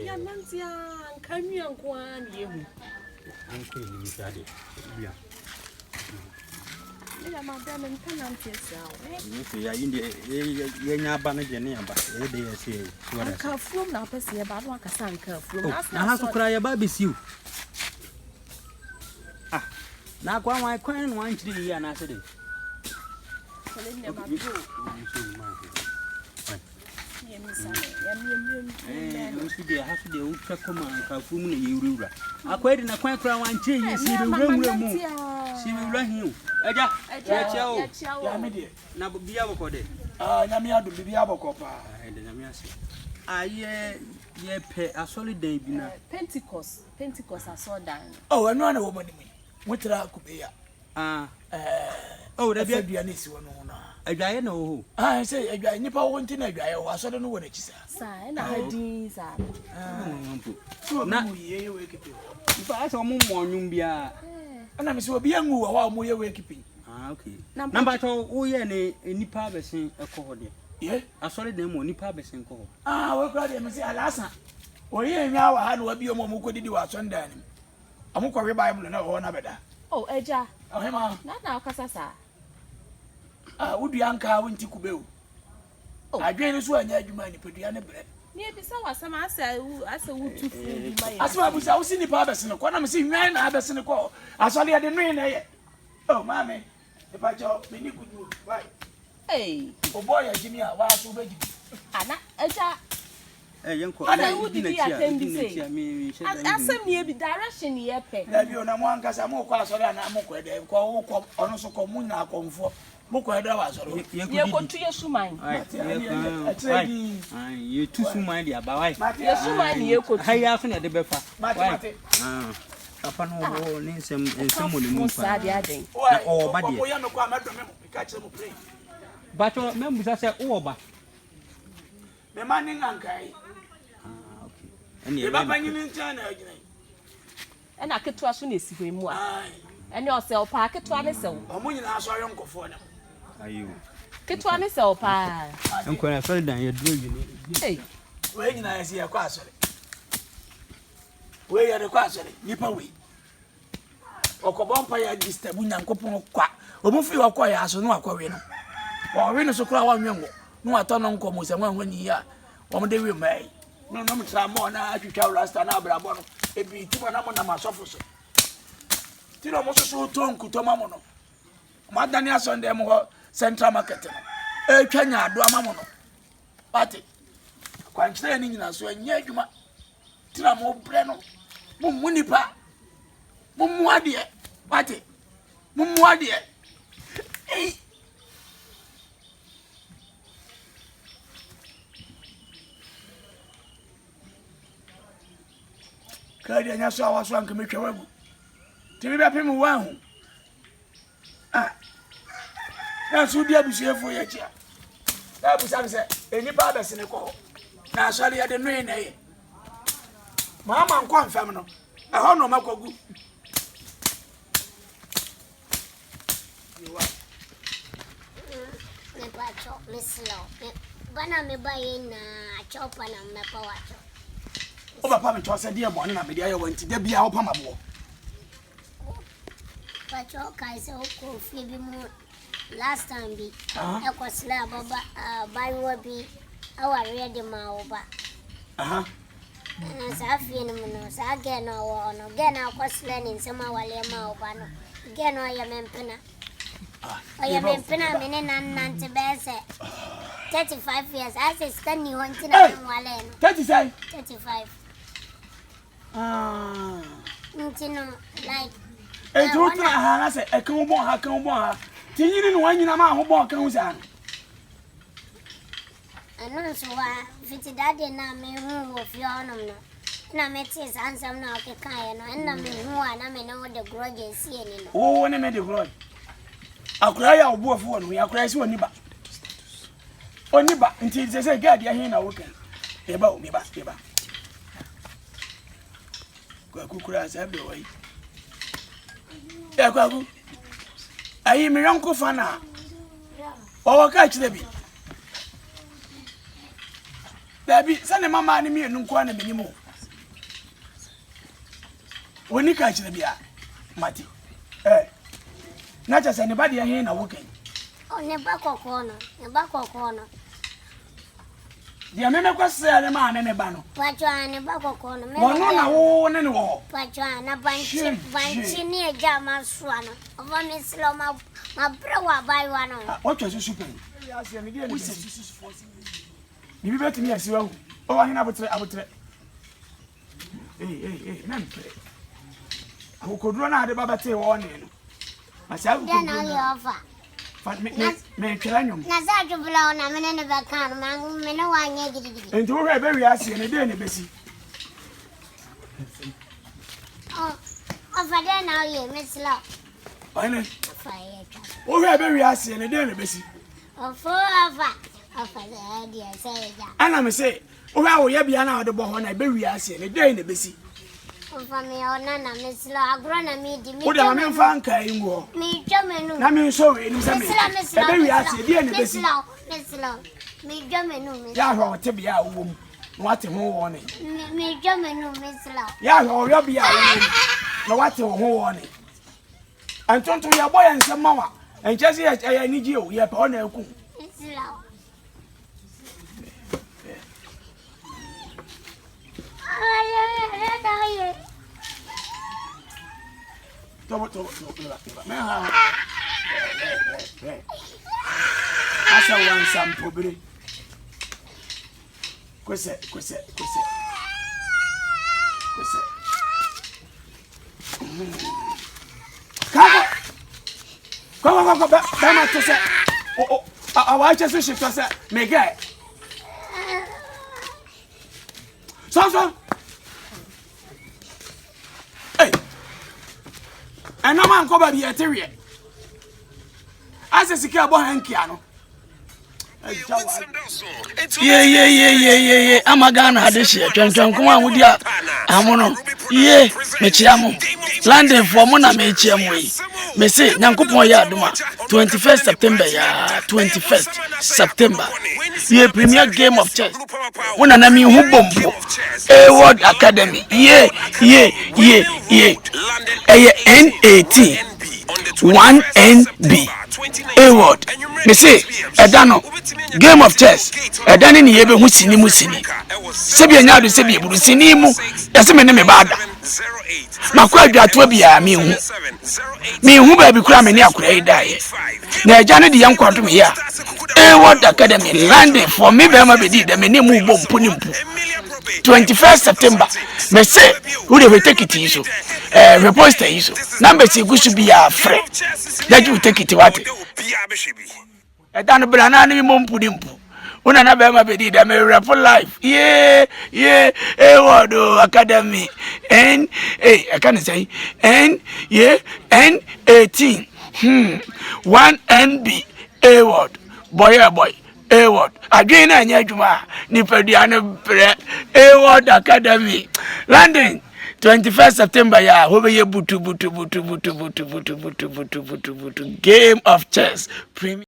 Ya nantia nkanwi ankwa na yehu. Anko ni mishade. Bia. Ya madam nkanantia sao. Ni ya inde ye nya ba na je ne aba. E de ye se. Anka fuom na apese ye ba no akasa anka fuom. Na ha so kura ye ba besiu. Ah. Na kwa wan kwan no wan chiri ya na se de. Kole ne ma do. Usude hasude utwa koma nkafu mu ne yewura akwadi na kwan kra wanche yi si bewura mu si bewura hiu eja ya chao ya me de na bia bokode nyame adu bia bokopa de nyame ase ye pe asoli dan bi na Pentecost asodan eno na wo mani mu tra kubeya da bia dua ne si wono na adwaye na wo say adwaye nipa wo nti na adwaye wo asode no wo na kisa sa na hadin sa na mu ye we kipi nipa asa mo monwum bia ana me se obi anwu wa mo ye we kipi okay number to wo ye ne nipa besin ekọ de ye asole dan mo nipa besin ko we kra de me se alasa o ye nwa wa ha na wa bi o mo ko didi wa sondan ni amukọ we bible na ho na beda eja ohema na okasa sa udua nka wonti kubeu adwen ni so anya adwuma ni pedua ne bre ni ebisa wasama asa wutu fu bi mai asma busa usi ni pa abesene ko na me se nwan na abesene ko asole ya de nwen na ye mama e pa jo me ni kudu why o boy ajimi a wa so beji ana eja yenko ana wudi di atendi say asem ni ebi direction ni ye pe na bi ona mo ankasa mo kwa asole na mo kwa de ko ono so ko mu na akomfo mo kwa de wa asole ye ko tu yesuman ye tu suman dia ba why yesuman ye ko haya so na de befa mate papa no wo ni nsem mo ni mu pa na ba de o ya me kwa medo me ka che mo pray bato membusa se wo ba me mani ngankai okay ba panyini ntia na agina na ketua so na esi mu a ene o se o pa ketua ne se o mo nyina so ayo nkofo na ayo ketua ne se o pa enko na so dan ye duro yi ni we nyina esi ya kwa asore we ya de kwa asore nipa we okobompa ya disturb nyankopon kwa o mo fi wakwa ya aso no akwa we no o we no so kura wa nwengo no atono nko mo se nwan ni ya o mo de we mai no no mtra mo na atwitwa rasta na abrabo no ebi ti mo na mo na masofo so ti no mo so to nkuto ma mo no madani asonde mo central market no etwa nya ado ama mo no pati kwankyere ni nyina so anya adwuma ti na mo bre no mo munipa mo muade pati mo muade kadi anya so awaso anka metwa wagu tibi bia pem wa hu na so dia bisuefo ye chia na busa se enipa abesene ko na asori ya de no na ye mama nko amfam no ho no makogu me pacho me slow bana me baye na chopa na me pa wacho o papa me cho se dia mo na me dia ye wanti da bia wo pa mabo pacho kai se ko fi bi mu last time bi e ko sla baba bayo bi aware de ma oba sa fi ni mu no sa ge no wo no ge na ko sla ni nsema wale ma oba no ge no ya mempena oya mempena mene nante bese 35 years I say scan you want to wale no 35 ntino like ejo tra ha na se ekan bon ha tinyini no wanyina ma ho bon kan usan ano so wa fiti dade na me hu wo fi onom no na me ti sansam na o ke kan no na me hu ana me no the grudge sie ni no o ne me the grudge akura ya obo afo no ya akura si oniba nti se gadi ahin na wokan eba o meba kwa kukura sabe wai ya kwa ku ayi mi yanko fana o waka chile bi Baby, send mama and me and Nukwan and Minimo. When you catch the beer, Matty. Not just anybody here in a walking. Oh, the back corner, the back corner. The American was a man and a banner. Patron, the back corner. One and all. Patron, a bunch near Jama Swan. Of one is slow, my brother by one. What was your super? You better me as well. Oh, I have a threat. Hey, man. Who could run out of Babate warning? Myself, then I offer. But me cranium. Nazar to blow on a minute of a can, man, no one yet. And to her very assy and a day, Bessie. Oh, for then now, you, Miss Law. I know. Oh, very assy and a day, Bessie. Oh, for the idea, say that. And I'm say, oh, I will be an out of the ball when I bury assy and a day, Bessie. For me, or none, Miss Law, grown a meeting. What am I found carrying war? Me, German. I mean, sorry, Miss Law, very assy, dear, Miss Law, me, German, Yah, to be our womb. What a warning. Me, German, Miss Law. Yah, or you'll be our no, what a warning. And turn to your boy and some mamma, and just yet I need you, you're on a coon. I shall want some probably. Quisse. Come back to say. Oh, I watch a sushi to say, me get. So. Hey. And no man come by the area. As a secure boy and piano. Yeah. I'm a gun this year. Come on with ya. I'm on. Yeah, Mechiamo. London for Mona Mechiamo. Me say, Nankupo Yaduma. 21st September, 21st September. Yeah, premier game of chess. When I mean who bomb. Award Academy. Yeah. N18. 1NB. Award. Me say, Edano. Game of chess. Edani ni yebe husini musini. Sebi anyadu sebi eburu sinimu. Yaseme ne me bada. Makwa dwatwa bia mi hu ba bi kura me ne akura idaye. Na eja ne de yankwanto me ya. Award Academy London for me Berma Bediide me ne mu bom punimpu. 21st September. Me say, who they will take it to reposter you. Number say go should be a free. That you take it to what? Dan Branani Mumpudimpu. Una na Berma Bediide me rap for life. Yeah. Award Academy. I can't say N18. 1NB Award. Boy. Award. Again, I need you. Nipediana Award Academy. London. 21st September, yeah. Over here, butu. Game of chess. Premier.